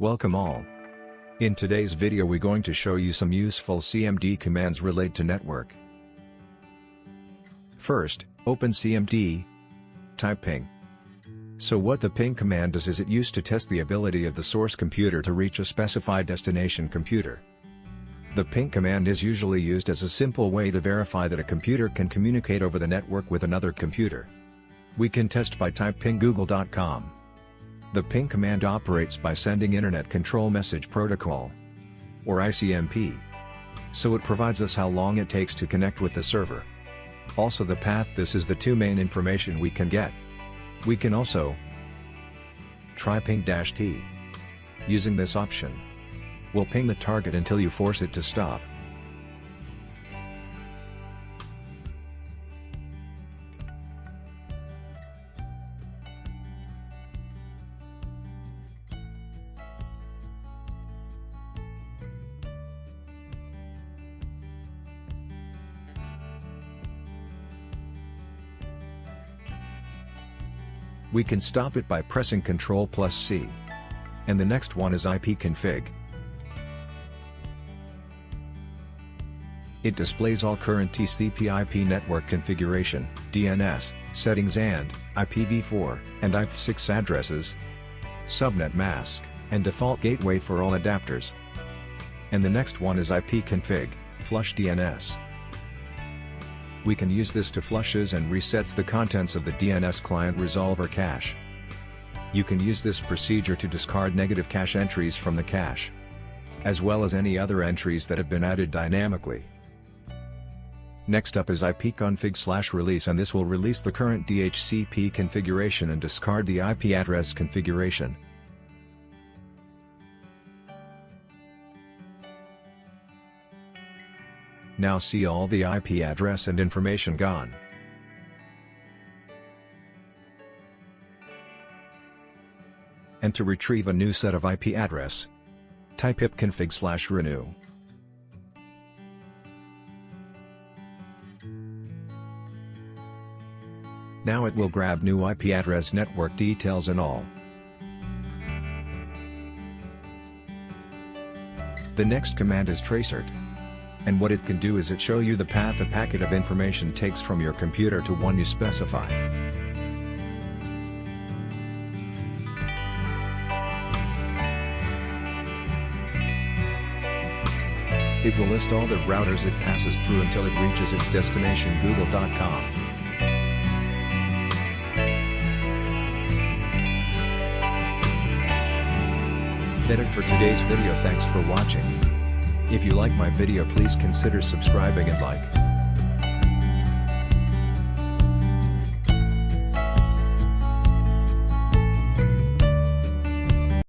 Welcome all. In today's video we're going to show you some useful CMD commands related to network. First, open CMD. Type ping. So what the ping command does is it used to test the ability of the source computer to reach a specified destination computer. The ping command is usually used as a simple way to verify that a computer can communicate over the network with another computer. We can test by type ping google.com. The ping command operates by sending Internet Control Message Protocol, or ICMP. So it provides us how long it takes to connect with the server. Also the path. This is the two main information we can get. We can also try ping-t. Using this option, we'll ping the target until you force it to stop. We can stop it by pressing Ctrl+C. And the next one is ipconfig. It displays all current TCP/IP network configuration, DNS, settings and IPv4 and IPv6 addresses, subnet mask, and default gateway for all adapters. And the next one is ipconfig, flush DNS. We can use this to flushes and resets the contents of the DNS client resolver cache. You can use this procedure to discard negative cache entries from the cache, as well as any other entries that have been added dynamically. Next up is ipconfig/release, and this will release the current DHCP configuration and discard the IP address configuration. Now see all the IP address and information gone. And to retrieve a new set of IP address, type ipconfig/renew. Now it will grab new IP address, network details and all. The next command is tracert. And what it can do is it show you the path a packet of information takes from your computer to one you specify. It will list all the routers it passes through until it reaches its destination google.com. That's it for today's video. Thanks for watching. If you like my video, please consider subscribing and like.